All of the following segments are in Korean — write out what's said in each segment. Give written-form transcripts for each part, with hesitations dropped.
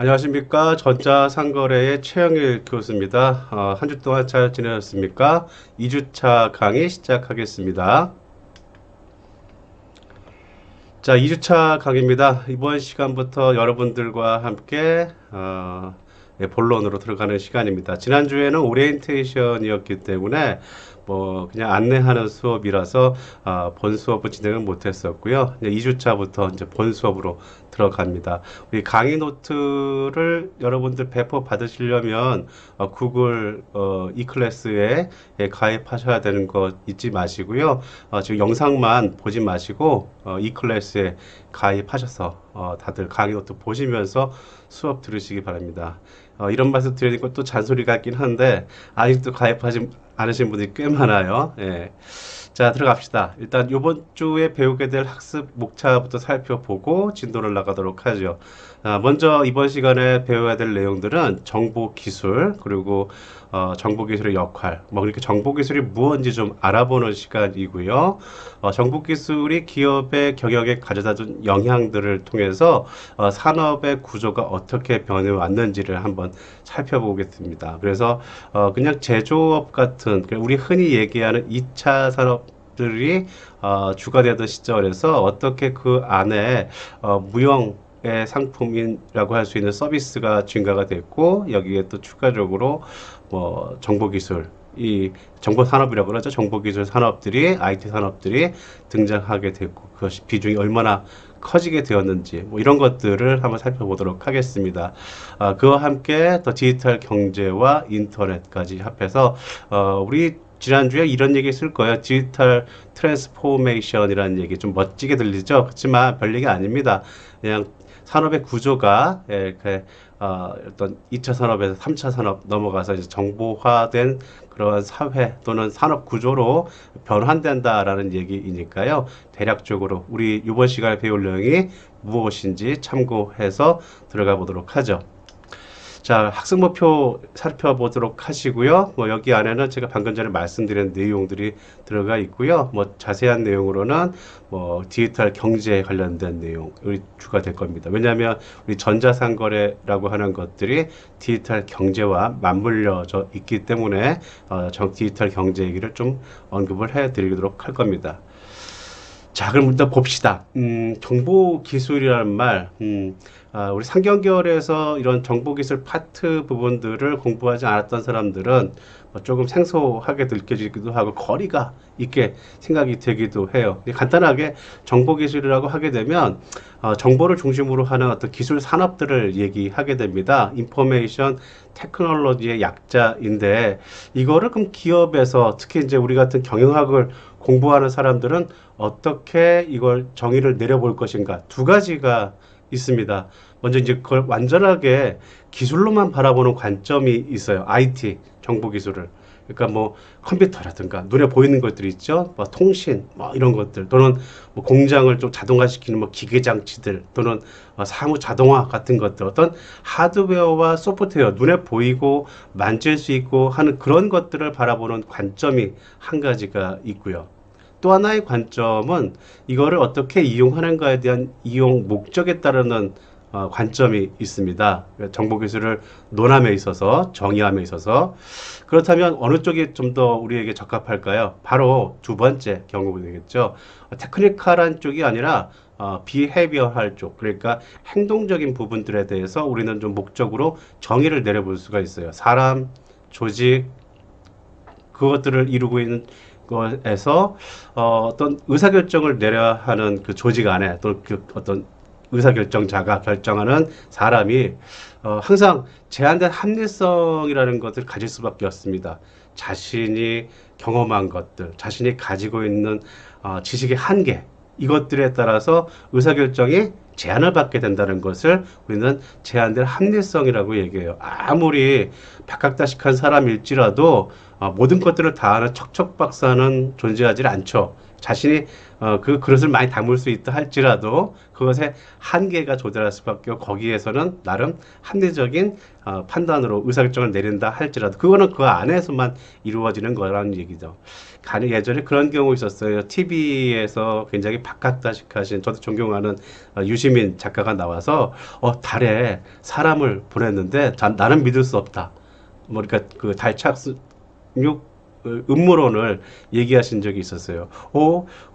안녕하십니까. 전자상거래의 최영일 교수입니다. 한 주 동안 잘 지내셨습니까? 2주차 강의 시작하겠습니다. 자, 2주차 강의입니다. 이번 시간부터 여러분들과 함께 본론으로 들어가는 시간입니다. 지난주에는 오리엔테이션이었기 때문에 그냥 안내하는 수업이라서 본 수업을 진행을 못했었고요. 2주차부터 이제 본 수업으로 들어갑니다. 우리 강의 노트를 여러분들 배포 받으시려면 구글 이클래스에 가입하셔야 되는 거 잊지 마시고요. 지금 영상만 보지 마시고 이클래스에 가입하셔서 다들 강의 노트 보시면서 수업 들으시기 바랍니다. 이런 말씀 드리는 것도 잔소리 같긴 한데 아직도 가입하지 않으신 분들이 꽤 많아요. 예. 자, 들어갑시다. 일단 이번 주에 배우게 될 학습 목차부터 살펴보고 진도를 나가도록 하죠. 먼저 이번 시간에 배워야 될 내용들은 정보기술, 그리고 정보기술의 역할, 그렇게 정보기술이 무엇인지 좀 알아보는 시간이고요. 정보기술이 기업의 경영에 가져다 준 영향들을 통해서 산업의 구조가 어떻게 변해왔는지를 한번 살펴보겠습니다. 그래서 그냥 제조업 같은 우리 흔히 얘기하는 2차 산업들이 주가 되던 시절에서 어떻게 그 안에 무형의 상품이라고 할 수 있는 서비스가 증가가 됐고, 여기에 또 추가적으로 정보기술, 이 정보산업이라고 그러죠. 정보기술 산업들이, IT 산업들이 등장하게 됐고, 그것이 비중이 얼마나 커지게 되었는지, 이런 것들을 한번 살펴보도록 하겠습니다. 그와 함께 더 디지털 경제와 인터넷까지 합해서, 우리 지난주에 이런 얘기 쓸 거예요. 디지털 트랜스포메이션이라는 얘기 좀 멋지게 들리죠? 그렇지만 별 얘기 아닙니다. 그냥 산업의 구조가 어떤 2차 산업에서 3차 산업 넘어가서 이제 정보화된 그런 사회 또는 산업 구조로 변환된다라는 얘기이니까요. 대략적으로 우리 이번 시간에 배울 내용이 무엇인지 참고해서 들어가 보도록 하죠. 자, 학습 목표 살펴보도록 하시고요. 여기 안에는 제가 방금 전에 말씀드린 내용들이 들어가 있고요. 자세한 내용으로는 디지털 경제에 관련된 내용이 주가 될 겁니다. 왜냐하면 우리 전자상거래라고 하는 것들이 디지털 경제와 맞물려져 있기 때문에 디지털 경제 얘기를 좀 언급을 해드리도록 할 겁니다. 자, 그럼 일단 봅시다. 정보기술이라는 말, 우리 상경계열에서 이런 정보기술 파트 부분들을 공부하지 않았던 사람들은 조금 생소하게 느껴지기도 하고 거리가 있게 생각이 되기도 해요. 간단하게 정보기술이라고 하게 되면 정보를 중심으로 하는 어떤 기술 산업들을 얘기하게 됩니다. 인포메이션 테크놀로지의 약자인데 이거를 그럼 기업에서 특히 이제 우리 같은 경영학을 공부하는 사람들은 어떻게 이걸 정의를 내려볼 것인가 두 가지가 있습니다. 먼저 이제 그걸 완전하게 기술로만 바라보는 관점이 있어요. IT, 정보기술을. 그러니까 컴퓨터라든가 눈에 보이는 것들이 있죠. 통신, 이런 것들 또는 공장을 좀 자동화시키는 기계 장치들 또는 사무 자동화 같은 것들 어떤 하드웨어와 소프트웨어 눈에 보이고 만질 수 있고 하는 그런 것들을 바라보는 관점이 한 가지가 있고요. 또 하나의 관점은 이거를 어떻게 이용하는가에 대한 이용 목적에 따르는 관점이 있습니다. 정보기술을 논함에 있어서 정의함에 있어서 그렇다면 어느 쪽이 좀 더 우리에게 적합할까요? 바로 두 번째 경우가 되겠죠. 테크니컬한 쪽이 아니라 비헤비어할 쪽, 그러니까 행동적인 부분들에 대해서 우리는 좀 목적으로 정의를 내려볼 수가 있어요. 사람, 조직, 그것들을 이루고 있는 것에서 어떤 의사결정을 내려야 하는 그 조직 안에 또 그 어떤 의사결정자가 결정하는 사람이 항상 제한된 합리성이라는 것을 가질 수밖에 없습니다. 자신이 경험한 것들, 자신이 가지고 있는 지식의 한계, 이것들에 따라서 의사결정이 제한을 받게 된다는 것을 우리는 제한된 합리성이라고 얘기해요. 아무리 박학다식한 사람일지라도 모든 것들을 다 아는 척척박사는 존재하지 않죠. 자신이 그 그릇을 많이 담을 수 있다 할지라도 그것에 한계가 조절할 수밖에 없고 거기에서는 나름 합리적인 판단으로 의사결정을 내린다 할지라도 그거는 그 안에서만 이루어지는 거라는 얘기죠. 간혹 예전에 그런 경우 있었어요. TV에서 굉장히 박학다식하신 저도 존경하는 유시민 작가가 나와서 달에 사람을 보냈는데 나는 믿을 수 없다. 뭐 그러니까 그 달 착륙 음모론을 얘기하신 적이 있었어요.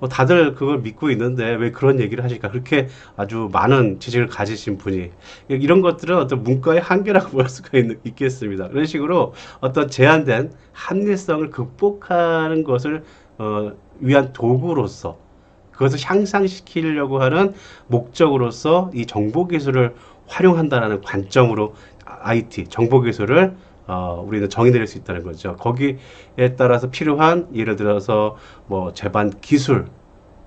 다들 그걸 믿고 있는데 왜 그런 얘기를 하실까? 그렇게 아주 많은 지식을 가지신 분이 이런 것들은 어떤 문과의 한계라고 볼 수가 있겠습니다. 그런 식으로 어떤 제한된 합리성을 극복하는 것을 위한 도구로서 그것을 향상시키려고 하는 목적으로서 이 정보기술을 활용한다는 관점으로 IT, 정보기술을 우리는 정의 내릴 수 있다는 거죠. 거기에 따라서 필요한 예를 들어서 뭐 재반 기술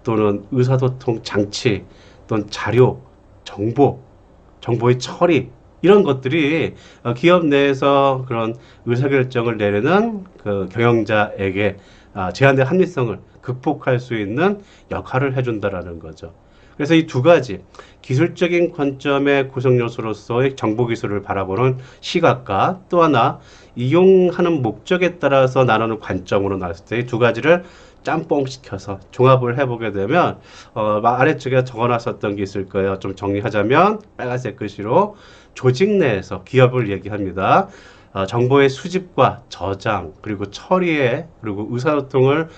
또는 의사소통 장치 또는 자료, 정보의 처리 이런 것들이 기업 내에서 그런 의사결정을 내리는 그 경영자에게 제한된 합리성을 극복할 수 있는 역할을 해준다라는 거죠. 그래서 이 두 가지 기술적인 관점의 구성 요소로서의 정보 기술을 바라보는 시각과 또 하나 이용하는 목적에 따라서 나누는 관점으로 나눴을 때 이 두 가지를 짬뽕 시켜서 종합을 해보게 되면 아래쪽에 적어놨었던 게 있을 거예요. 좀 정리하자면 빨간색 글씨로 조직 내에서 기업을 얘기합니다. 정보의 수집과 저장 그리고 처리에 그리고 의사소통을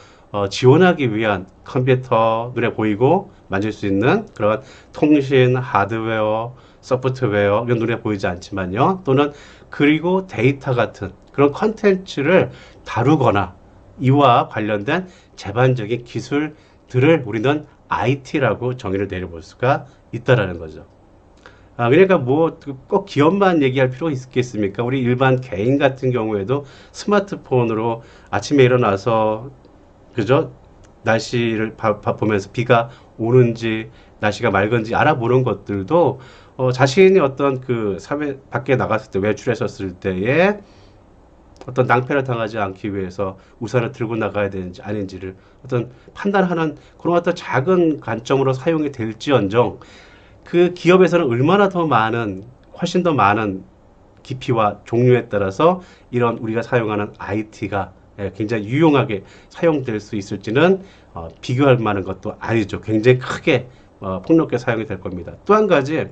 지원하기 위한 컴퓨터 눈에 보이고 만질 수 있는 그런 통신, 하드웨어, 소프트웨어 이건 눈에 보이지 않지만요. 또는 그리고 데이터 같은 그런 컨텐츠를 다루거나 이와 관련된 제반적인 기술들을 우리는 IT라고 정의를 내려볼 수가 있다라는 거죠. 그러니까 뭐 꼭 기업만 얘기할 필요가 있겠습니까? 우리 일반 개인 같은 경우에도 스마트폰으로 아침에 일어나서 그죠? 날씨를 보면서 비가 오는지 날씨가 맑은지 알아보는 것들도 자신이 어떤 그 사회 밖에 나갔을 때 외출했었을 때에 어떤 낭패를 당하지 않기 위해서 우산을 들고 나가야 되는지 아닌지를 어떤 판단하는 그런 어떤 작은 관점으로 사용이 될지언정 그 기업에서는 얼마나 더 많은 훨씬 더 많은 깊이와 종류에 따라서 이런 우리가 사용하는 IT가 굉장히 유용하게 사용될 수 있을지는 비교할 만한 것도 아니죠. 굉장히 크게 폭넓게 사용이 될 겁니다. 또 한 가지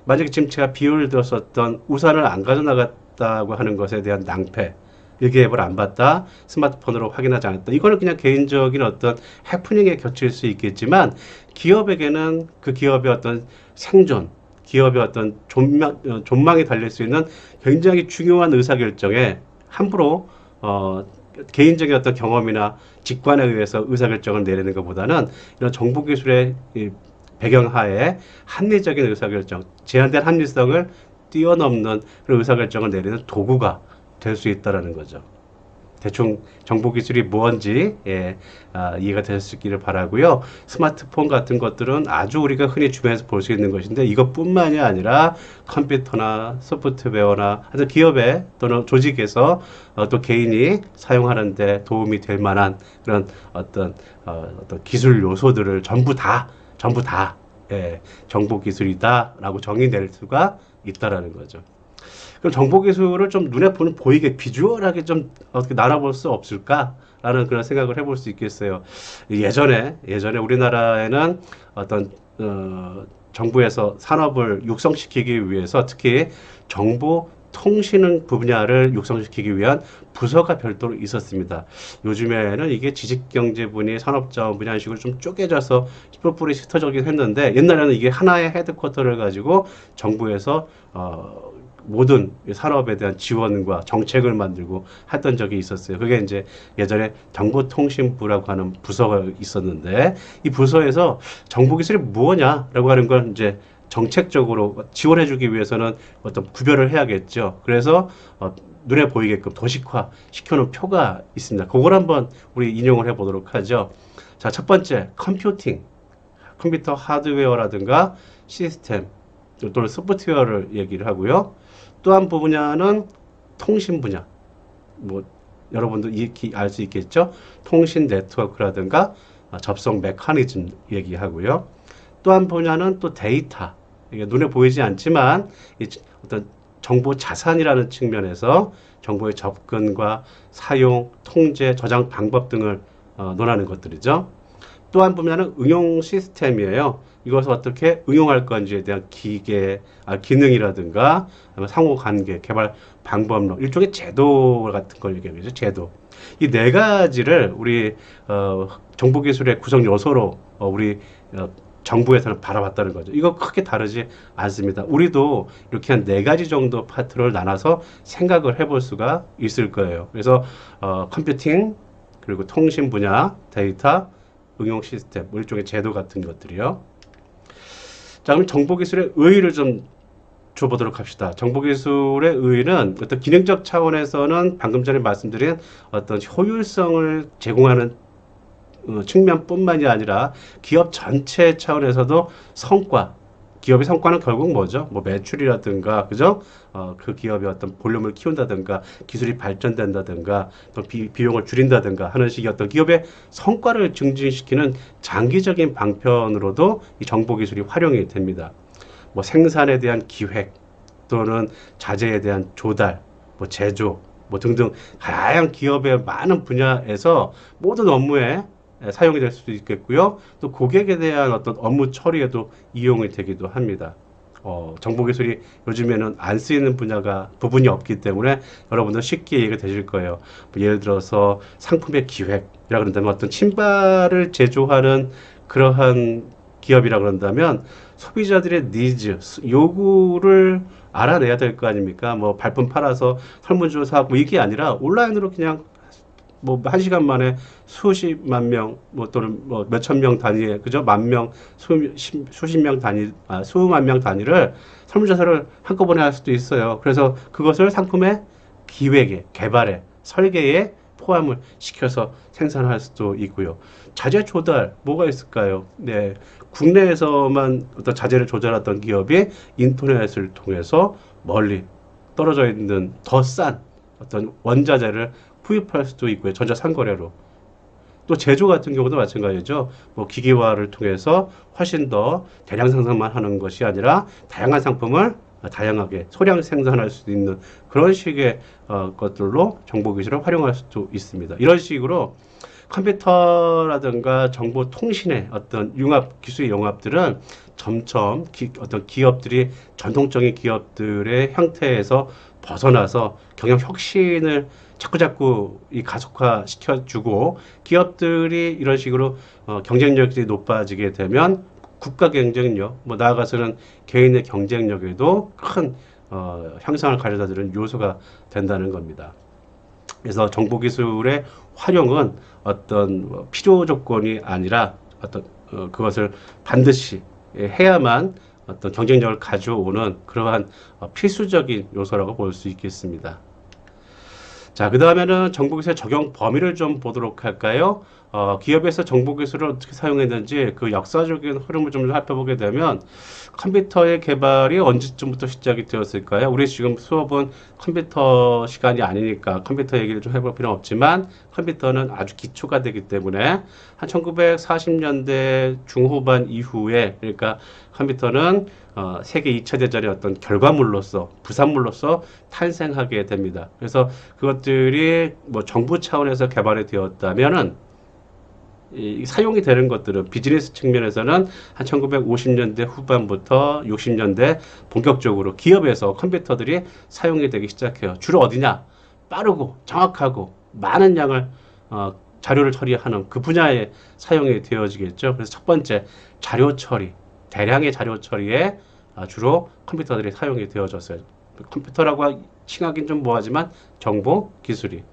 만약에 지금 제가 비유를 들었었던 우산을 안 가져나갔다고 하는 것에 대한 낭패 일기예보를 안 봤다 스마트폰으로 확인하지 않았다 이거는 그냥 개인적인 어떤 해프닝에 겹칠 수 있겠지만 기업에게는 그 기업의 어떤 생존 기업의 어떤 존망이 달릴 수 있는 굉장히 중요한 의사결정에 함부로 개인적인 어떤 경험이나 직관에 의해서 의사결정을 내리는 것보다는 이런 정보기술의 배경하에 합리적인 의사결정, 제한된 합리성을 뛰어넘는 그런 의사결정을 내리는 도구가 될 수 있다는 거죠. 대충 정보기술이 뭔지 이해가 되셨기를 바라고요. 스마트폰 같은 것들은 아주 우리가 흔히 주변에서 볼 수 있는 것인데 이것뿐만이 아니라 컴퓨터나 소프트웨어나 하여튼 기업에 또는 조직에서 또 개인이 사용하는 데 도움이 될 만한 그런 어떤 기술 요소들을 전부 다 정보기술이다라고 정의 낼 수가 있다라는 거죠. 그럼 정보기술을 좀 눈에 보이게 비주얼하게 좀 어떻게 나눠볼 수 없을까라는 그런 생각을 해볼 수 있겠어요. 예전에 우리나라에는 어떤 정부에서 산업을 육성시키기 위해서 특히 정보 통신 분야를 육성시키기 위한 부서가 별도로 있었습니다. 요즘에는 이게 지식경제분야, 산업자원분야 이런 식으로 좀 쪼개져서 뿔뿔이 흩어지긴 했는데 옛날에는 이게 하나의 헤드쿼터를 가지고 정부에서 모든 산업에 대한 지원과 정책을 만들고 했던 적이 있었어요. 그게 이제 예전에 정보통신부라고 하는 부서가 있었는데 이 부서에서 정보기술이 뭐냐라고 하는 걸 이제 정책적으로 지원해주기 위해서는 어떤 구별을 해야겠죠. 그래서 눈에 보이게끔 도식화 시켜놓은 표가 있습니다. 그걸 한번 우리 인용을 해보도록 하죠. 자, 첫 번째 컴퓨터 하드웨어라든가 시스템 또는 소프트웨어를 얘기를 하고요. 또 한 분야는 통신 분야. 뭐 여러분도 알 수 있겠죠. 통신 네트워크라든가 접속 메커니즘 얘기하고요. 또 한 분야는 또 데이터. 이게 눈에 보이지 않지만 어떤 정보 자산이라는 측면에서 정보의 접근과 사용, 통제, 저장 방법 등을 논하는 것들이죠. 또 한 분야는 응용 시스템이에요. 이것을 어떻게 응용할 건지에 대한 기능이라든가 상호 관계, 개발 방법론, 일종의 제도 같은 걸 얘기하죠. 제도. 이 네 가지를 우리 정보기술의 구성 요소로 우리 정부에서는 바라봤다는 거죠. 이거 크게 다르지 않습니다. 우리도 이렇게 한 네 가지 정도 파트를 나눠서 생각을 해볼 수가 있을 거예요. 그래서 컴퓨팅, 그리고 통신 분야, 데이터, 응용 시스템, 뭐 일종의 제도 같은 것들이요. 자, 그럼 정보기술의 의의를 좀 줘보도록 합시다. 정보기술의 의의는 어떤 기능적 차원에서는 방금 전에 말씀드린 어떤 효율성을 제공하는 측면뿐만이 아니라 기업 전체 차원에서도 성과, 기업의 성과는 결국 뭐죠? 뭐 매출이라든가, 그죠? 그 기업의 어떤 볼륨을 키운다든가, 기술이 발전된다든가, 또 비용을 줄인다든가 하는 식의 어떤 기업의 성과를 증진시키는 장기적인 방편으로도 이 정보기술이 활용이 됩니다. 뭐 생산에 대한 기획, 또는 자재에 대한 조달, 뭐 제조, 뭐 등등 다양한 기업의 많은 분야에서 모든 업무에 사용이 될 수도 있겠고요. 또 고객에 대한 어떤 업무 처리에도 이용이 되기도 합니다. 정보기술이 요즘에는 안 쓰이는 부분이 없기 때문에 여러분들 쉽게 이해가 되실 거예요. 뭐 예를 들어서 상품의 기획이라 그런다면 어떤 신발을 제조하는 그러한 기업이라 그런다면 소비자들의 니즈, 요구를 알아내야 될 거 아닙니까? 뭐 발품 팔아서 설문조사하고 이게 아니라 온라인으로 그냥 뭐 한 시간 만에 수십만 명, 뭐 또는 뭐 몇천 명 단위의 그죠? 만 명, 수십 명 단위, 수만 명 단위를 설문조사를 한꺼번에 할 수도 있어요. 그래서 그것을 상품의 기획에, 개발에, 설계에 포함을 시켜서 생산할 수도 있고요. 자재 조달 뭐가 있을까요? 네, 국내에서만 어떤 자재를 조달했던 기업이 인터넷을 통해서 멀리 떨어져 있는 더 싼 어떤 원자재를 구입할 수도 있고요. 전자상거래로. 또 제조 같은 경우도 마찬가지죠. 뭐 기계화를 통해서 훨씬 더 대량 생산만 하는 것이 아니라 다양한 상품을 다양하게 소량 생산할 수 있는 그런 식의 것들로 정보기술을 활용할 수도 있습니다. 이런 식으로 컴퓨터라든가 정보 통신의 어떤 기술 융합들은 점점 어떤 기업들이 전통적인 기업들의 형태에서 벗어나서 경영 혁신을 자꾸자꾸 가속화 시켜주고 기업들이 이런 식으로 경쟁력이 높아지게 되면 국가 경쟁력, 뭐 나아가서는 개인의 경쟁력에도 큰 향상을 가져다 주는 요소가 된다는 겁니다. 그래서 정보기술의 활용은 어떤 필요 조건이 아니라 어떤 그것을 반드시 해야만 어떤 경쟁력을 가져오는 그러한 필수적인 요소라고 볼 수 있겠습니다. 자, 그 다음에는 정보기술 적용 범위를 좀 보도록 할까요? 기업에서 정보기술을 어떻게 사용했는지 그 역사적인 흐름을 좀 살펴보게 되면 컴퓨터의 개발이 언제쯤부터 시작이 되었을까요? 우리 지금 수업은 컴퓨터 시간이 아니니까 컴퓨터 얘기를 좀 해볼 필요는 없지만 컴퓨터는 아주 기초가 되기 때문에 한 1940년대 중후반 이후에 그러니까 컴퓨터는 세계 2차 대전의 어떤 결과물로서 부산물로서 탄생하게 됩니다. 그래서 그것들이 뭐 정부 차원에서 개발이 되었다면은 사용이 되는 것들은 비즈니스 측면에서는 한 1950년대 후반부터 60년대 본격적으로 기업에서 컴퓨터들이 사용이 되기 시작해요. 주로 어디냐? 빠르고 정확하고 많은 양을 자료를 처리하는 그 분야에 사용이 되어지겠죠. 그래서 첫 번째 자료 처리, 대량의 자료 처리에 주로 컴퓨터들이 사용이 되어졌어요. 컴퓨터라고 칭하긴 좀 뭐하지만 정보 기술이.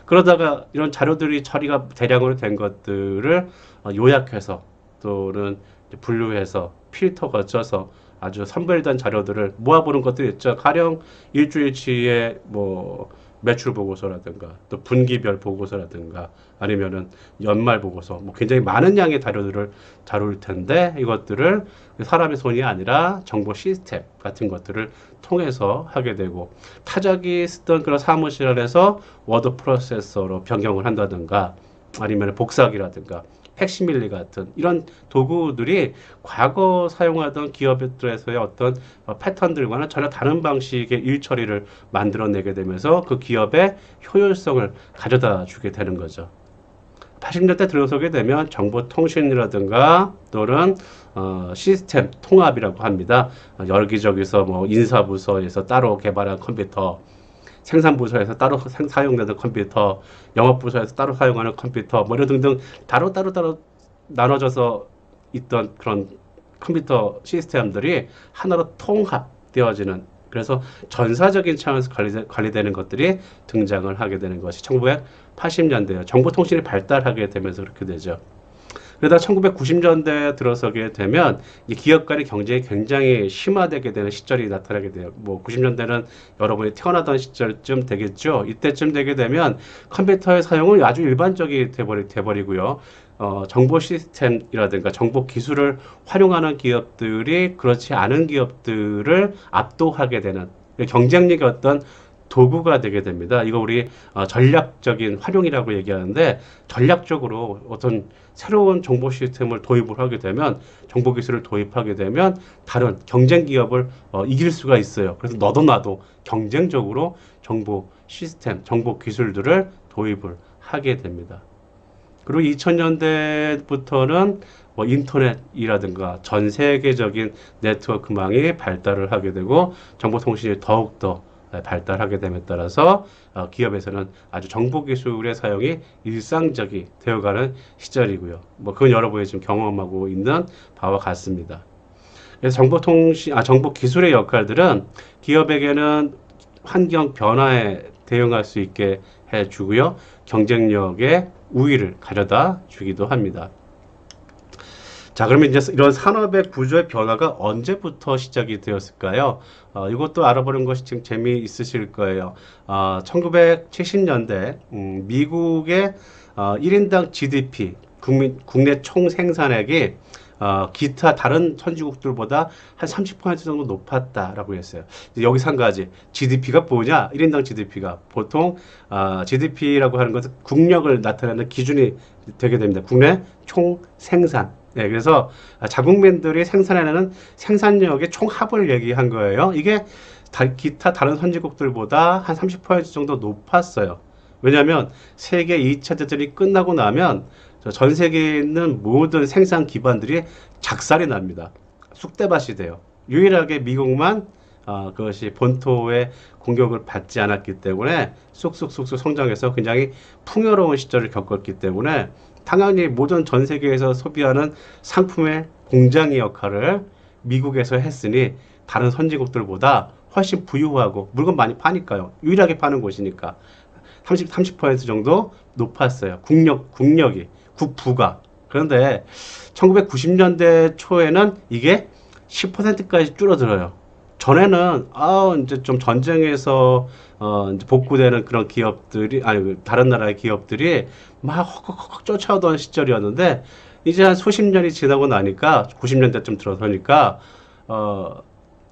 그러다가 이런 자료들이 처리가 대량으로 된 것들을 요약해서 또는 분류해서 필터 거쳐서 아주 선별된 자료들을 모아보는 것들이 있죠. 가령 일주일치의 뭐 매출 보고서라든가 또 분기별 보고서라든가 아니면은 연말 보고서 뭐 굉장히 많은 양의 자료들을 다룰 텐데 이것들을 사람의 손이 아니라 정보 시스템 같은 것들을 통해서 하게 되고 타작이 쓰던 그런 사무실 안에서 워드 프로세서로 변경을 한다든가 아니면 복사기라든가 팩시밀리 같은 이런 도구들이 과거 사용하던 기업들에서의 어떤 패턴들과는 전혀 다른 방식의 일 처리를 만들어내게 되면서 그 기업의 효율성을 가져다 주게 되는 거죠. 80년대 들어서게 되면 정보통신이라든가 또는 시스템 통합이라고 합니다. 여기저기서 뭐 인사부서에서 따로 개발한 컴퓨터, 생산부서에서 따로 사용되는 컴퓨터, 영업부서에서 따로 사용하는 컴퓨터, 뭐 이런 등등 따로 나눠져서 있던 그런 컴퓨터 시스템들이 하나로 통합되어지는, 그래서 전사적인 차원에서 관리되는 것들이 등장을 하게 되는 것이 1980년대에 정보통신이 발달하게 되면서 그렇게 되죠. 그러다 1990년대 들어서게 되면 이 기업 간의 경쟁이 굉장히 심화되게 되는 시절이 나타나게 돼요. 뭐 90년대는 여러분이 태어나던 시절쯤 되겠죠. 이때쯤 되게 되면 컴퓨터의 사용은 아주 일반적이 돼버리고요. 정보 시스템이라든가 정보 기술을 활용하는 기업들이 그렇지 않은 기업들을 압도하게 되는 경쟁력의 어떤 도구가 되게 됩니다. 이거 우리 전략적인 활용이라고 얘기하는데, 전략적으로 어떤 새로운 정보 시스템을 도입을 하게 되면, 정보 기술을 도입하게 되면 다른 경쟁 기업을 이길 수가 있어요. 그래서 너도 나도 경쟁적으로 정보 시스템, 정보 기술들을 도입을 하게 됩니다. 그리고 2000년대부터는 뭐 인터넷이라든가 전 세계적인 네트워크망이 발달을 하게 되고 정보통신이 더욱더 발달하게 됨에 따라서 기업에서는 아주 정보기술의 사용이 일상적이 되어가는 시절이고요. 뭐 그건 여러분이 지금 경험하고 있는 바와 같습니다. 그래서 정보기술의 역할들은 기업에게는 환경 변화에 대응할 수 있게 해주고요. 경쟁력의 우위를 가져다 주기도 합니다. 자, 그러면 이제 이런 산업의 구조의 변화가 언제부터 시작이 되었을까요? 이것도 알아보는 것이 지금 재미있으실 거예요. 1970년대 미국의 1인당 GDP, 국내 총생산액이 기타 다른 선진국들보다 한 30% 정도 높았다라고 했어요. 여기서 한 가지, GDP가 뭐냐? 1인당 GDP가 보통 GDP라고 하는 것은 국력을 나타내는 기준이 되게 됩니다. 국내 총생산. 네, 그래서 자국민들이 생산해내는 생산력의 총합을 얘기한 거예요. 이게 기타 다른 선진국들보다 한 30% 정도 높았어요. 왜냐하면 세계 2차 대전이 끝나고 나면 전 세계에 있는 모든 생산 기반들이 작살이 납니다. 쑥대밭이 돼요. 유일하게 미국만 그것이 본토의 공격을 받지 않았기 때문에 쑥쑥쑥쑥 성장해서 굉장히 풍요로운 시절을 겪었기 때문에 당연히 모든 전 세계에서 소비하는 상품의 공장의 역할을 미국에서 했으니 다른 선진국들보다 훨씬 부유하고 물건 많이 파니까요. 유일하게 파는 곳이니까 30% 정도 높았어요. 국력이, 국부가. 그런데 1990년대 초에는 이게 10%까지 줄어들어요. 전에는 이제 좀 전쟁에서 이제 복구되는 그런 기업들이, 아니 다른 나라의 기업들이 막 헉헉헉 쫓아오던 시절이었는데, 이제 한 수십 년이 지나고 나니까 90년대쯤 들어서니까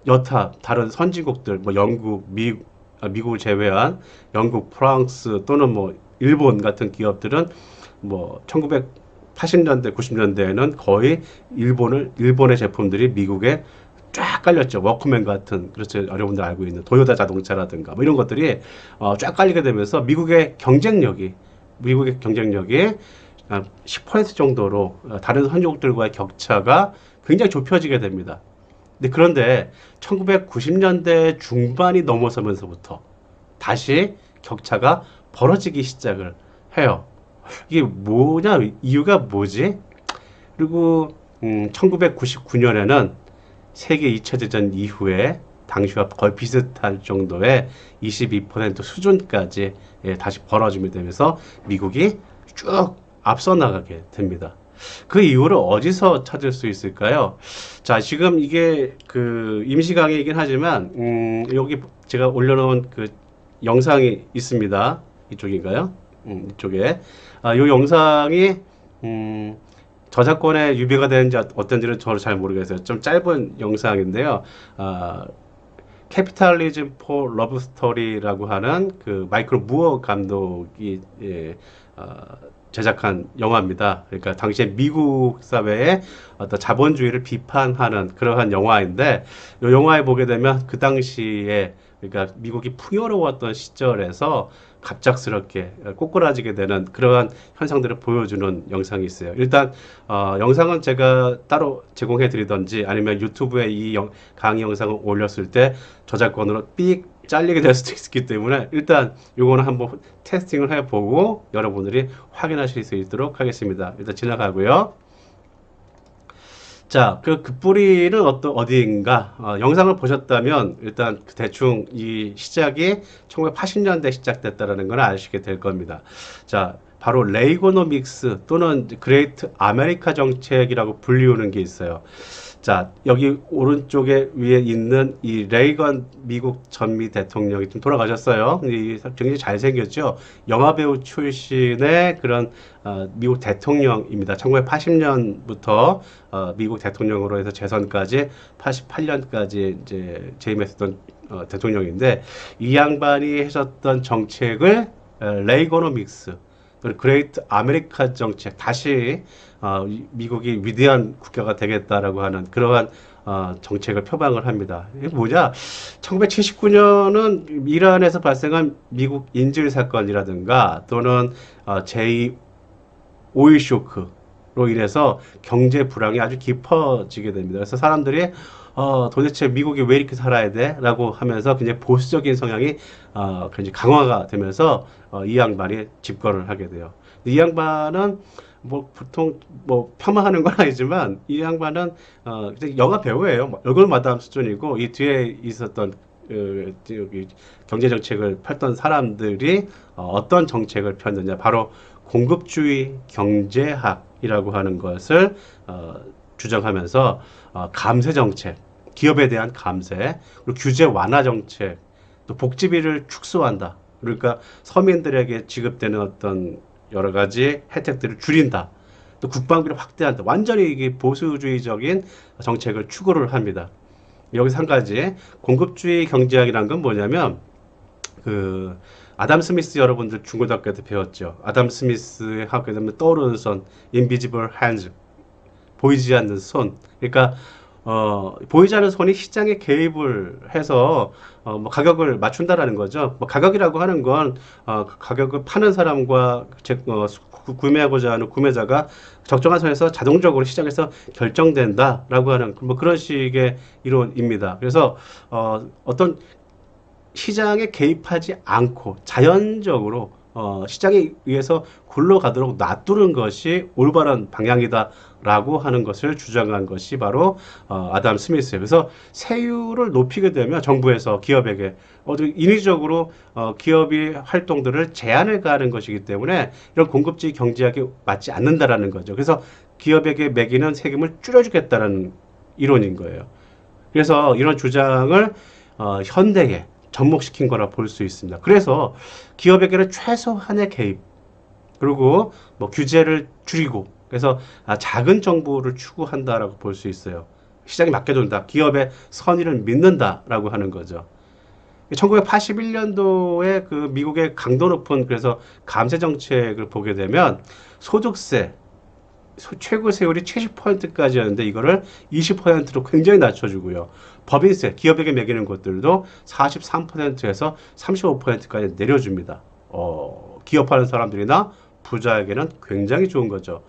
여타 다른 선진국들, 뭐 영국, 미국을 제외한 영국, 프랑스 또는 뭐 일본 같은 기업들은 뭐 1980년대, 90년대에는 거의 일본의 제품들이 미국에 쫙 깔렸죠. 워크맨 같은, 그렇죠. 여러분들 알고 있는 도요타 자동차라든가 뭐 이런 것들이 쫙 깔리게 되면서 미국의 경쟁력이 10% 정도로 다른 선진국들과의 격차가 굉장히 좁혀지게 됩니다. 그런데 1990년대 중반이 넘어서면서부터 다시 격차가 벌어지기 시작을 해요. 이게 뭐냐, 이유가 뭐지? 그리고 1999년에는 세계 2차 대전 이후에 당시와 거의 비슷할 정도의 22% 수준까지 다시 벌어지게 되면서 미국이 쭉 앞서 나가게 됩니다. 그 이유를 어디서 찾을 수 있을까요? 자, 지금 이게 그 임시 강의이긴 하지만 여기 제가 올려놓은 그 영상이 있습니다. 이쪽인가요? 이쪽에 이 영상이 저작권에 유배가 되는지 어떤지는 저도 잘 모르겠어요. 좀 짧은 영상인데요. 캐피탈리즘 포 러브 스토리라고 하는 그 마이클 무어 감독이 제작한 영화입니다. 그러니까 당시에 미국 사회의 어떤 자본주의를 비판하는 그러한 영화인데, 이 영화에 보게 되면 그 당시에 그러니까 미국이 풍요로웠던 시절에서 갑작스럽게 꼬꾸라지게 되는 그러한 현상들을 보여주는 영상이 있어요. 일단 영상은 제가 따로 제공해 드리던지 아니면 유튜브에 이 강의 영상을 올렸을 때 저작권으로 삑 잘리게 될 수도 있기 때문에 일단 요거는 한번 테스팅을 해보고 여러분들이 확인하실 수 있도록 하겠습니다. 일단 지나가고요. 자, 그 뿌리는 어디인가? 영상을 보셨다면 일단 대충 이 시작이 1980년대 시작됐다라는 걸 아시게 될 겁니다. 자, 바로 레이고노믹스 또는 그레이트 아메리카 정책이라고 불리우는 게 있어요. 자, 여기 오른쪽에 위에 있는 이 레이건 미국 전미 대통령이 좀 돌아가셨어요. 굉장히 잘생겼죠. 영화배우 출신의 그런 미국 대통령입니다. 1980년부터 미국 대통령으로 해서 재선까지 88년까지 이제 재임했었던 대통령인데 이 양반이 하셨던 정책을 레이거노믹스 그레이트 아메리카 정책 다시 미국이 위대한 국가가 되겠다라고 하는 그러한 정책을 표방을 합니다. 이게 뭐냐? 1979년은 이란에서 발생한 미국 인질 사건이라든가 또는 제2 오일 쇼크로 인해서 경제 불황이 아주 깊어지게 됩니다. 그래서 사람들이 도대체 미국이 왜 이렇게 살아야 돼? 라고 하면서 굉장히 보수적인 성향이 굉장히 강화가 되면서 이 양반이 집권을 하게 돼요. 이 양반은 뭐 보통 뭐 폄하하는 건 아니지만 이 양반은 영화 배우예요. 뭐 얼굴 마담 수준이고 이 뒤에 있었던 여기 경제 정책을 펼던 사람들이 어떤 정책을 폈느냐 바로 공급주의 경제학이라고 하는 것을 주장하면서 감세 정책, 기업에 대한 감세, 그리고 규제 완화 정책, 또 복지비를 축소한다. 그러니까 서민들에게 지급되는 어떤 여러 가지 혜택들을 줄인다. 또 국방비를 확대한다. 완전히 이게 보수주의적인 정책을 추구를 합니다. 여기서 한 가지 공급주의 경제학이란 건 뭐냐면 그 아담 스미스 여러분들 중고등학교 때 배웠죠. 아담 스미스 하게 되면 떠오르는 손, invisible hands, 보이지 않는 손. 그러니까 보이지 않는 손이 시장에 개입을 해서 뭐 가격을 맞춘다라는 거죠. 뭐 가격이라고 하는 건 가격을 파는 사람과 구매하고자 하는 구매자가 적정한 선에서 자동적으로 시장에서 결정된다라고 하는 뭐 그런 식의 이론입니다. 그래서 어떤 시장에 개입하지 않고 자연적으로 시장에 의해서 굴러가도록 놔두는 것이 올바른 방향이다라고 하는 것을 주장한 것이 바로 아담 스미스예요. 그래서 세율을 높이게 되면 정부에서 기업에게 인위적으로 기업이 활동들을 제한을 가하는 것이기 때문에 이런 공급지 경제학에 맞지 않는다라는 거죠. 그래서 기업에게 매기는 세금을 줄여주겠다라는 이론인 거예요. 그래서 이런 주장을 현대에 접목시킨 거라 볼 수 있습니다. 그래서 기업에게는 최소한의 개입, 그리고 뭐 규제를 줄이고, 그래서 작은 정부를 추구한다라고 볼 수 있어요. 시장에 맡겨둔다. 기업의 선의를 믿는다라고 하는 거죠. 1981년도에 그 미국의 강도 높은 그래서 감세 정책을 보게 되면 소득세 최고 세율이 70%까지였는데 이거를 20%로 굉장히 낮춰주고요. 법인세, 기업에게 매기는 것들도 43%에서 35%까지 내려줍니다. 기업하는 사람들이나 부자에게는 굉장히 좋은 거죠.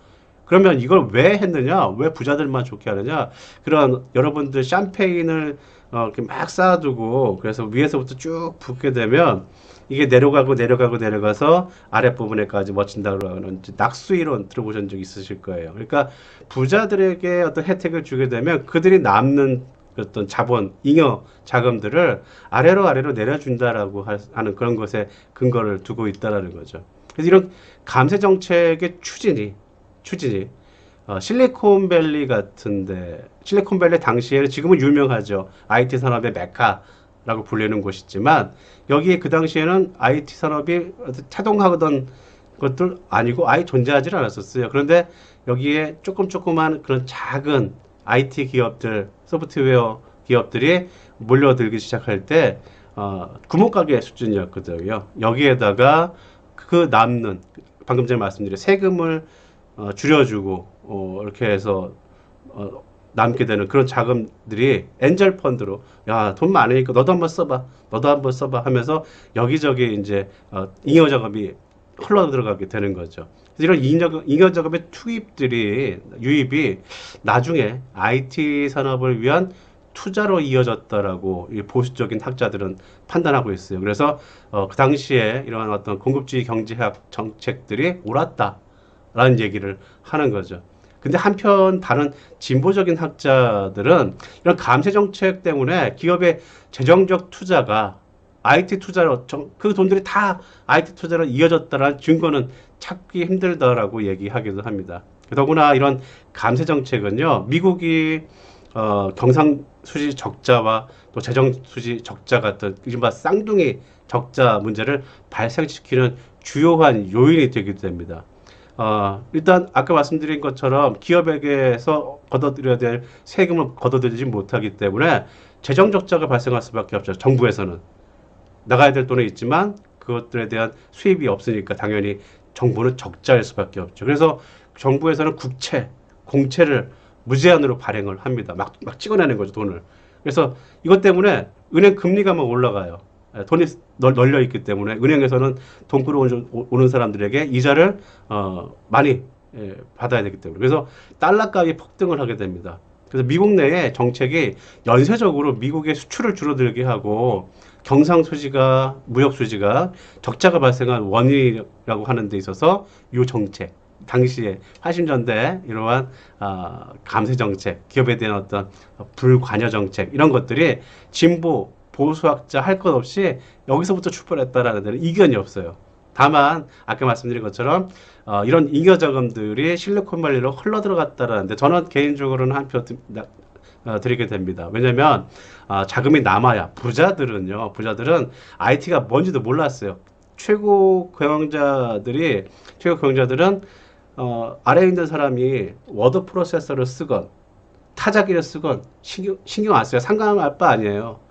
그러면 이걸 왜 했느냐? 왜 부자들만 좋게 하느냐? 그런 여러분들 샴페인을 이렇게 막 쌓아두고 그래서 위에서부터 쭉 붓게 되면 이게 내려가서 아랫부분에까지 맺힌다고 하는 낙수 이론 들어보신 적 있으실 거예요. 그러니까 부자들에게 어떤 혜택을 주게 되면 그들이 남는 어떤 자본, 잉여 자금들을 아래로 내려준다라고 하는 그런 것에 근거를 두고 있다라는 거죠. 그래서 이런 감세 정책의 추진이 실리콘밸리 같은데 실리콘밸리 당시에는 지금은 유명하죠. IT 산업의 메카라고 불리는 곳이지만 여기에 그 당시에는 IT 산업이 태동하던 것들 아니고 아예 존재하지 않았었어요. 그런데 여기에 조그만 그런 작은 IT 기업들, 소프트웨어 기업들이 몰려들기 시작할 때 구멍가게 수준이었거든요. 여기에다가 그 남는 방금 전에 말씀드린 세금을 줄여주고 이렇게 해서 남게 되는 그런 자금들이 엔젤 펀드로 야, 돈 많으니까 너도 한번 써봐, 너도 한번 써봐 하면서 여기저기 이제 잉여 자금이 흘러 들어가게 되는 거죠. 그래서 이런 잉여 자금의 투입들이 유입이 나중에 IT 산업을 위한 투자로 이어졌다라고 이 보수적인 학자들은 판단하고 있어요. 그래서 그 당시에 이러한 어떤 공급주의 경제학 정책들이 옳았다라는 얘기를 하는 거죠. 근데 한편 다른 진보적인 학자들은 이런 감세 정책 때문에 기업의 재정적 투자가 IT 투자로 그 돈들이 다 IT 투자로 이어졌다는 증거는 찾기 힘들다라고 얘기하기도 합니다. 더구나 이런 감세 정책은요, 미국이 경상수지 적자와 또 재정수지 적자 같은 이른바 쌍둥이 적자 문제를 발생시키는 주요한 요인이 되기도 됩니다. 일단 아까 말씀드린 것처럼 기업에게서 걷어들여야 될 세금을 걷어들이지 못하기 때문에 재정 적자가 발생할 수밖에 없죠. 정부에서는 나가야 될 돈은 있지만 그것들에 대한 수입이 없으니까 당연히 정부는 적자일 수밖에 없죠. 그래서 정부에서는 국채, 공채를 무제한으로 발행을 합니다. 막 찍어내는 거죠, 돈을. 그래서 이것 때문에 은행 금리가 막 올라가요. 돈이 널려 있기 때문에 은행에서는 돈 끌어오는 사람들에게 이자를 많이 받아야 되기 때문에 그래서 달러 값이 폭등을 하게 됩니다. 그래서 미국 내에 정책이 연쇄적으로 미국의 수출을 줄어들게 하고 경상수지가 무역수지가 적자가 발생한 원인이라고 하는 데 있어서 이 정책 당시에 80년대 이러한 감세 정책, 기업에 대한 어떤 불관여 정책 이런 것들이 진보 보수학자 할 것 없이 여기서부터 출발했다라는 데는 이견이 없어요. 다만 아까 말씀드린 것처럼 이런 잉여 자금들이 실리콘밸리로 흘러 들어갔다라는데 저는 개인적으로는 한 표 드리게 됩니다. 왜냐하면 자금이 남아야 부자들은 IT가 뭔지도 몰랐어요. 최고 경영자들은 아래에 있는 사람이 워드 프로세서를 쓰건 타자기를 쓰건 신경 안 써요. 상관할 바 아니에요.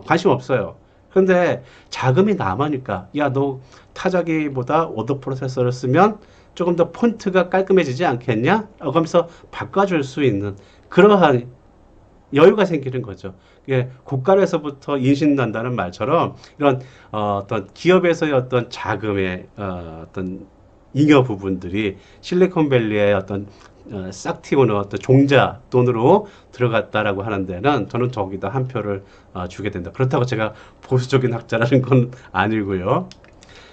관심 없어요. 그런데 자금이 남으니까 야, 너 타자기보다 워드 프로세서를 쓰면 조금 더 폰트가 깔끔해지지 않겠냐? 하면서 바꿔줄 수 있는 그러한 여유가 생기는 거죠. 예, 국가에서부터 인신난다는 말처럼 이런 어떤 기업에서의 어떤 자금의 어떤 잉여 부분들이 실리콘밸리의 어떤 싹 튀어나온 어떤 종자 돈으로 들어갔다라고 하는 데는 저는 저기다 한 표를 주게 된다. 그렇다고 제가 보수적인 학자라는 건 아니고요.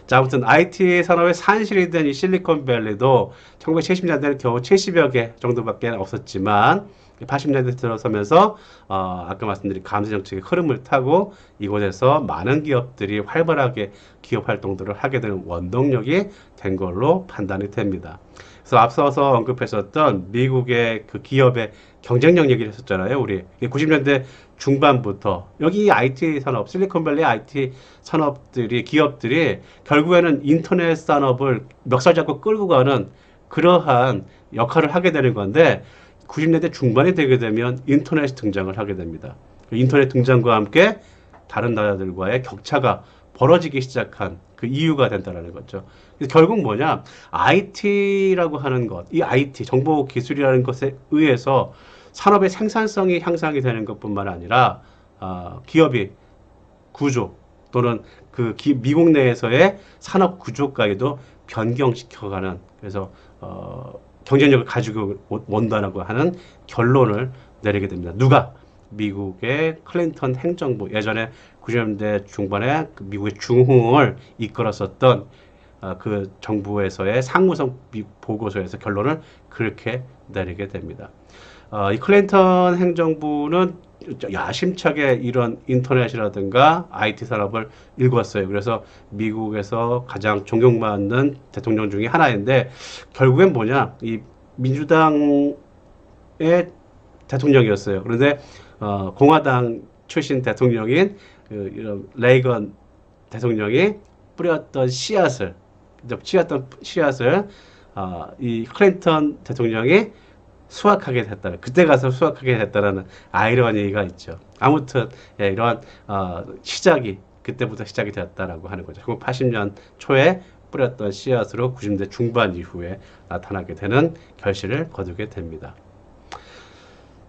자, 아무튼 IT 산업의 산실이 된 이 실리콘밸리도 1970년대는 겨우 70여 개 정도밖에 없었지만 80년대 들어서면서 아까 말씀드린 감세 정책의 흐름을 타고 이곳에서 많은 기업들이 활발하게 기업 활동들을 하게 되는 원동력이 된 걸로 판단이 됩니다. 그래서 앞서서 언급했었던 미국의 그 기업의 경쟁력 얘기를 했었잖아요. 우리 90년대 중반부터 여기 IT 산업, 실리콘밸리 IT 산업들이 기업들이 결국에는 인터넷 산업을 멱살 잡고 끌고 가는 그러한 역할을 하게 되는 건데 90년대 중반이 되게 되면 인터넷이 등장을 하게 됩니다. 인터넷 등장과 함께 다른 나라들과의 격차가 벌어지기 시작한 그 이유가 된다는 거죠. 그래서 결국 뭐냐, IT라고 하는 것, 이 IT 정보 기술이라는 것에 의해서 산업의 생산성이 향상이 되는 것뿐만 아니라 기업이 구조 또는 미국 내에서의 산업 구조까지도 변경시켜가는 그래서 경쟁력을 가지고 온다라고 하는 결론을 내리게 됩니다. 누가? 미국의 클린턴 행정부 예전에 90년대 중반에 미국의 중흥을 이끌었었던 그 정부에서의 상무성 보고서에서 결론을 그렇게 내리게 됩니다. 이 클린턴 행정부는 야심차게 이런 인터넷이라든가 IT 산업을 일궜어요. 그래서 미국에서 가장 존경받는 대통령 중에 하나인데 결국엔 뭐냐, 이 민주당의 대통령이었어요. 그런데 공화당 출신 대통령인 이런 레이건 대통령이 뿌렸던 씨앗을 이 클린턴 대통령이 수확하게 됐다. 그때 가서 수확하게 됐다라는 아이러니가 있죠. 아무튼 이러한 시작이 그때부터 시작이 되었다라고 하는 거죠. 1980년 초에 뿌렸던 씨앗으로 90년대 중반 이후에 나타나게 되는 결실을 거두게 됩니다.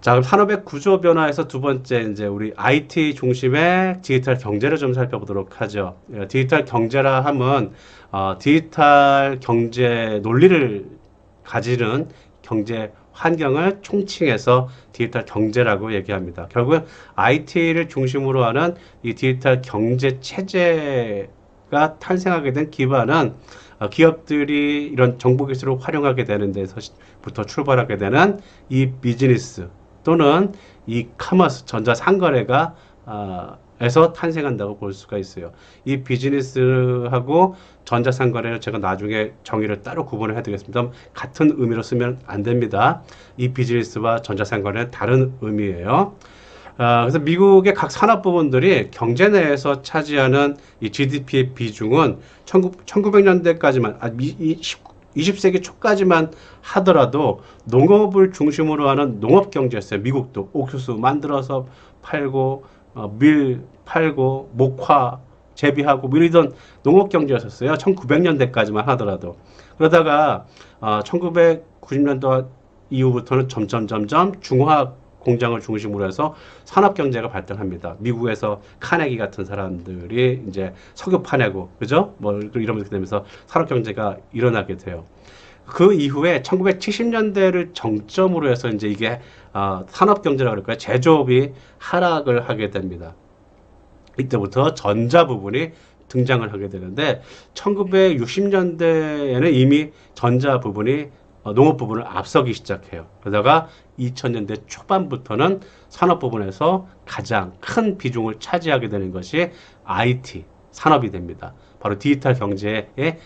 자, 그럼 산업의 구조 변화에서 두 번째 이제 우리 IT 중심의 디지털 경제를 좀 살펴보도록 하죠. 디지털 경제라 함은 디지털 경제 논리를 가지는 경제 환경을 총칭해서 디지털 경제라고 얘기합니다. 결국 IT를 중심으로 하는 이 디지털 경제 체제가 탄생하게 된 기반은 기업들이 이런 정보 기술을 활용하게 되는 데서부터 출발하게 되는 이 비즈니스 또는 이 커머스 전자상거래가 에서 탄생한다고 볼 수가 있어요. 이 비즈니스하고 전자상거래를 제가 나중에 정의를 따로 구분을 해드리겠습니다. 같은 의미로 쓰면 안 됩니다. 이 비즈니스와 전자상거래는 다른 의미예요. 그래서 미국의 각 산업 부분들이 경제 내에서 차지하는 이 GDP의 비중은 1900년대까지만, 20세기 초까지만 하더라도 농업을 중심으로 하는 농업 경제였어요. 미국도 옥수수 만들어서 팔고 밀 팔고 목화 재배하고 뭐 이런 농업 경제였었어요. 1900년대까지만 하더라도. 그러다가 1990년도 이후부터는 점점 중화 공장을 중심으로 해서 산업 경제가 발달합니다. 미국에서 카네기 같은 사람들이 이제 석유 파내고, 그죠? 뭐 이러면서 되면서 산업 경제가 일어나게 돼요. 그 이후에 1970년대를 정점으로 해서 이제 이게 산업 경제라고 그럴까요? 제조업이 하락을 하게 됩니다. 이때부터 전자 부분이 등장을 하게 되는데 1960년대에는 이미 전자 부분이 농업 부분을 앞서기 시작해요. 그러다가 2000년대 초반부터는 산업 부분에서 가장 큰 비중을 차지하게 되는 것이 IT 산업이 됩니다. 바로 디지털 경제의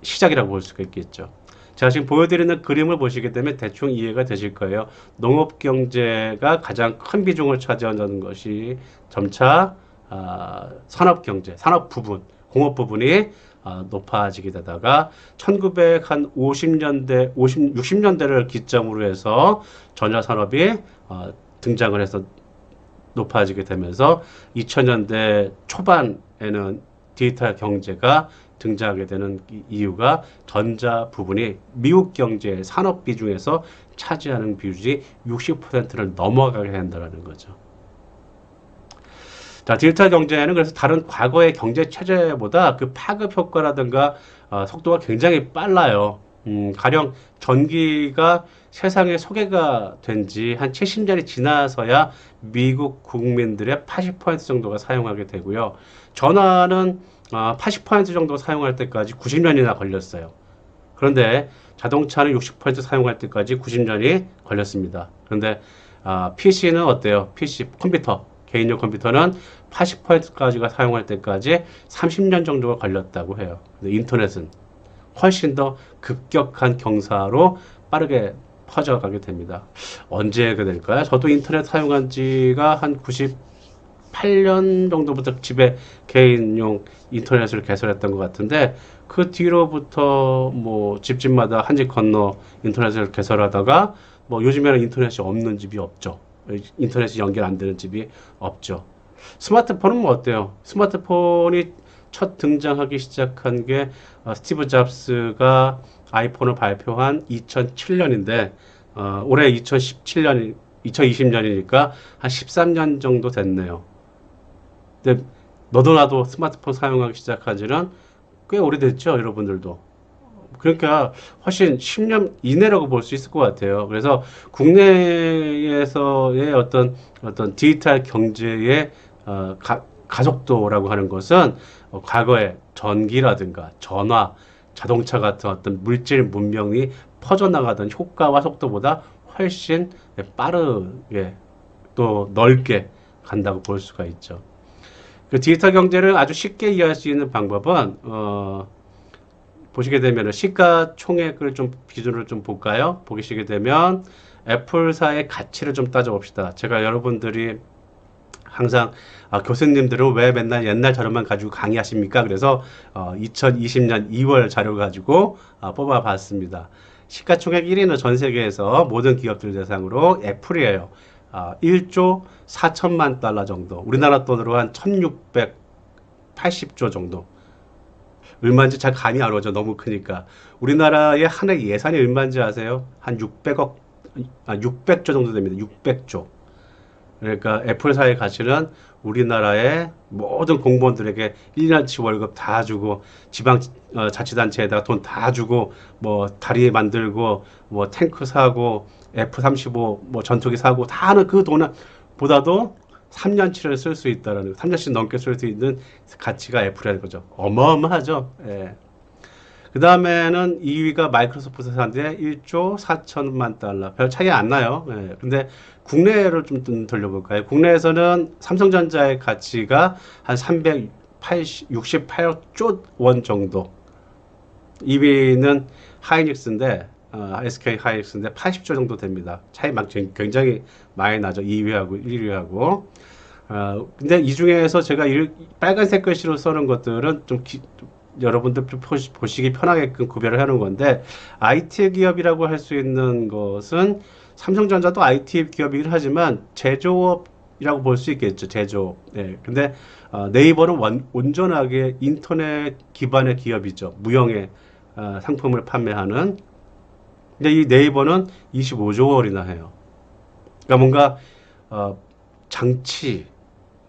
시작이라고 볼 수가 있겠죠. 제가 지금 보여드리는 그림을 보시게 되면 대충 이해가 되실 거예요. 농업 경제가 가장 큰 비중을 차지한다는 것이 점차 산업 경제, 산업 부분, 공업 부분이 높아지게 되다가 1950년대, 60년대를 기점으로 해서 전자산업이 등장을 해서 높아지게 되면서 2000년대 초반에는 디지털 경제가 등장하게 되는 이유가 전자 부분이 미국 경제의 산업 비중에서 차지하는 비율이 60%를 넘어가게 된다는 거죠. 자, 디지털 경제는 그래서 다른 과거의 경제 체제보다 그 파급 효과라든가 속도가 굉장히 빨라요. 가령 전기가 세상에 소개가 된 지 한 70년이 지나서야 미국 국민들의 80% 정도가 사용하게 되고요. 전화는 80% 정도 사용할 때까지 90년이나 걸렸어요. 그런데 자동차는 60% 사용할 때까지 90년이 걸렸습니다. 그런데 PC는 어때요? PC, 컴퓨터, 개인용 컴퓨터는 80%까지가 사용할 때까지 30년 정도가 걸렸다고 해요. 근데 인터넷은 훨씬 더 급격한 경사로 빠르게 퍼져가게 됩니다. 언제가 될까요? 저도 인터넷 사용한 지가 한 98년 정도부터 집에 개인용 인터넷을 개설했던 것 같은데 그 뒤로부터 뭐 집집마다 한 집 건너 인터넷을 개설하다가 뭐 요즘에는 인터넷이 없는 집이 없죠. 인터넷이 연결 안 되는 집이 없죠. 스마트폰은 뭐 어때요? 스마트폰이 첫 등장하기 시작한 게 스티브 잡스가 아이폰을 발표한 2007년인데 올해 2017년, 2020년이니까 한 13년 정도 됐네요. 근데 너도 나도 스마트폰 사용하기 시작한 지는 꽤 오래됐죠, 여러분들도. 그러니까 훨씬 10년 이내라고 볼 수 있을 것 같아요. 그래서 국내에서의 어떤 디지털 경제의 가속도라고 하는 것은 과거에 전기라든가 전화, 자동차 같은 어떤 물질 문명이 퍼져나가던 효과와 속도보다 훨씬 빠르게 또 넓게 간다고 볼 수가 있죠. 그 디지털 경제를 아주 쉽게 이해할 수 있는 방법은 보시게 되면 시가총액을 좀 기준으로 좀 볼까요? 보시게 되면 애플사의 가치를 좀 따져봅시다. 제가 여러분들이 항상 교수님들은 왜 맨날 옛날 자료만 가지고 강의하십니까? 그래서 2020년 2월 자료 가지고 뽑아봤습니다. 시가총액 1위는 전 세계에서 모든 기업들 대상으로 애플이에요. 1조 4천만 달러 정도. 우리나라 돈으로 한 1680조 정도. 얼마인지 잘 감이 안 오죠. 너무 크니까. 우리나라의 한 해 예산이 얼마인지 아세요? 한 600억, 600조 정도 됩니다. 600조. 그러니까 애플사의 가치는 우리나라의 모든 공무원들에게 1년치 월급 다 주고 지방 자치단체에다가 돈 다 주고 뭐 다리 만들고 뭐 탱크 사고 F-35 뭐 전투기 사고 다 하는 그 돈보다도 3년치를 쓸 수 있다라는 3년치 넘게 쓸 수 있는 가치가 애플이라는 거죠. 어마어마하죠. 예. 그 다음에는 2위가 마이크로소프트 회사인데 1조 4천만 달러. 별 차이 안 나요. 예. 근데 국내를 좀 돌려볼까요? 국내에서는 삼성전자의 가치가 한 368조 원 정도. 2위는 하이닉스인데, SK 하이닉스인데 80조 정도 됩니다. 차이 막 굉장히 많이 나죠. 2위하고 1위하고. 근데 이 중에서 제가 빨간색 글씨로 써놓은 것들은 좀 여러분들 보시기 편하게끔 구별을 해놓은 건데 IT 기업이라고 할 수 있는 것은 삼성전자도 IT 기업이긴 하지만 제조업이라고 볼 수 있겠죠. 제조업. 네. 근데 네이버는 온전하게 인터넷 기반의 기업이죠. 무형의 상품을 판매하는. 근데 이 네이버는 25조 원이나 해요. 그러니까 뭔가 장치,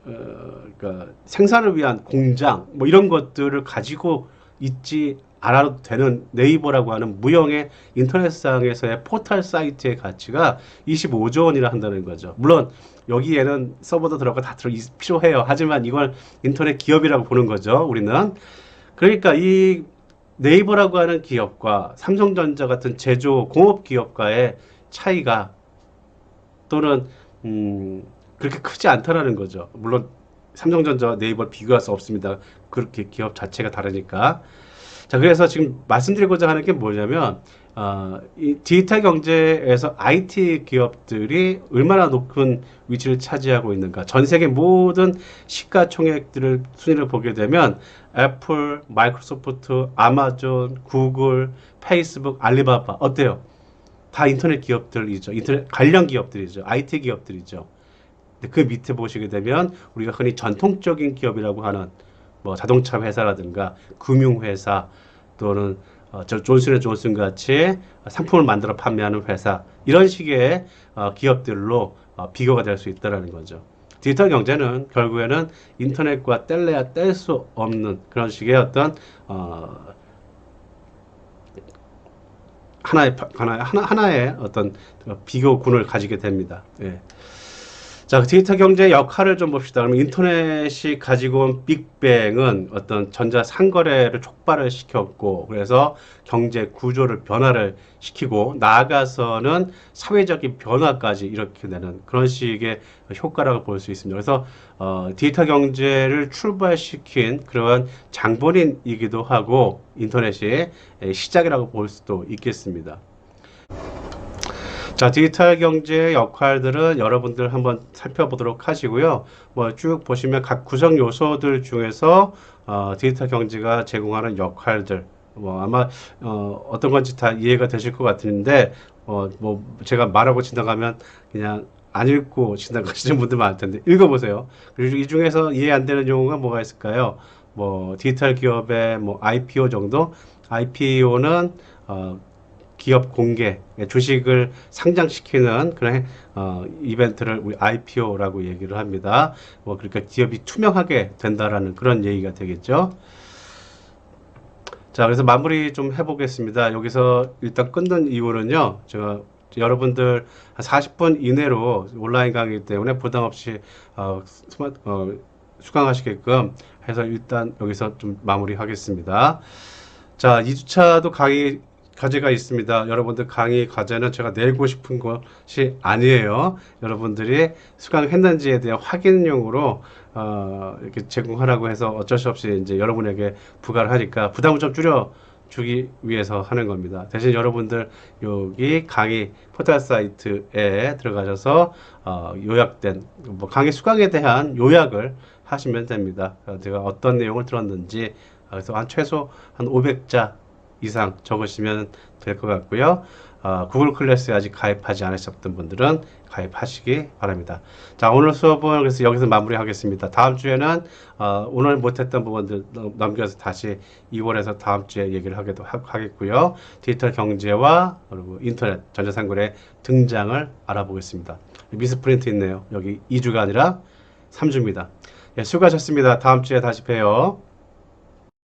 그러니까 생산을 위한 공장 뭐 이런 것들을 가지고 있지 않아도 되는 네이버라고 하는 무형의 인터넷상에서의 포털 사이트의 가치가 25조 원이라 한다는 거죠. 물론 여기에는 서버도 들어가 다 필요해요. 하지만 이걸 인터넷 기업이라고 보는 거죠. 우리는. 그러니까 이 네이버라고 하는 기업과 삼성전자 같은 제조 공업 기업과의 차이가 또는 그렇게 크지 않다라는 거죠. 물론 삼성전자와 네이버 비교할 수 없습니다. 그렇게 기업 자체가 다르니까. 자, 그래서 지금 말씀드리고자 하는 게 뭐냐면 이 디지털 경제에서 IT 기업들이 얼마나 높은 위치를 차지하고 있는가. 전 세계 모든 시가총액들을 순위를 보게 되면 애플, 마이크로소프트, 아마존, 구글, 페이스북, 알리바바 어때요? 다 인터넷 기업들이죠. 인터넷 관련 기업들이죠. IT 기업들이죠. 근데 그 밑에 보시게 되면 우리가 흔히 전통적인 기업이라고 하는 뭐 자동차 회사라든가 금융회사 또는 존슨앤존슨 같이 상품을 만들어 판매하는 회사 이런 식의 기업들로 비교가 될 수 있다는 거죠. 디지털 경제는 결국에는 인터넷과 뗄래야 뗄 수 없는 그런 식의 어떤 하나의 어떤 비교군을 가지게 됩니다. 예. 자, 디지털 경제의 역할을 좀 봅시다. 그러면 인터넷이 가지고 온 빅뱅은 어떤 전자 상거래를 촉발을 시켰고, 그래서 경제 구조를 변화를 시키고, 나아가서는 사회적인 변화까지 이렇게 되는 그런 식의 효과라고 볼 수 있습니다. 그래서 디지털 경제를 출발시킨 그러한 장본인이기도 하고, 인터넷이 시작이라고 볼 수도 있겠습니다. 자, 디지털 경제의 역할들은 여러분들 한번 살펴보도록 하시고요. 뭐 쭉 보시면 각 구성 요소들 중에서 디지털 경제가 제공하는 역할들, 뭐 아마 어떤 건지 다 이해가 되실 것 같은데, 뭐 제가 말하고 지나가면 그냥 안 읽고 지나가시는 분들 많을 텐데 읽어보세요. 그리고 이 중에서 이해 안 되는 용어가 뭐가 있을까요? 뭐 디지털 기업의 뭐 IPO 정도? IPO는 기업 공개, 주식을 상장시키는 그런 이벤트를 우리 IPO라고 얘기를 합니다. 뭐 그러니까 기업이 투명하게 된다라는 그런 얘기가 되겠죠. 자, 그래서 마무리 좀 해보겠습니다. 여기서 일단 끊는 이유는요, 제가 여러분들 한 40분 이내로 온라인 강의이기 때문에 부담 없이 수강하시게끔 해서 일단 여기서 좀 마무리하겠습니다. 자, 2주차도 강의 과제가 있습니다. 여러분들 강의 과제는 제가 내고 싶은 것이 아니에요. 여러분들이 수강했는지에 대한 확인용으로 이렇게 제공하라고 해서 어쩔 수 없이 이제 여러분에게 부과를 하니까 부담을 좀 줄여주기 위해서 하는 겁니다. 대신 여러분들 여기 강의 포털 사이트에 들어가셔서 요약된 뭐 강의 수강에 대한 요약을 하시면 됩니다. 제가 어떤 내용을 들었는지 그래서 한 최소 한 500자 이상 적으시면 될 것 같고요. 구글 클래스에 아직 가입하지 않으셨던 분들은 가입하시기 바랍니다. 자, 오늘 수업은 그래서 여기서 마무리하겠습니다. 다음 주에는 오늘 못했던 부분들 넘겨서 다시 2월에서 다음 주에 얘기를 하겠고요. 디지털 경제와 그리고 인터넷 전자상거래 등장을 알아보겠습니다. 미스프린트 있네요. 여기 2주가 아니라 3주입니다. 예, 수고하셨습니다. 다음 주에 다시 봬요.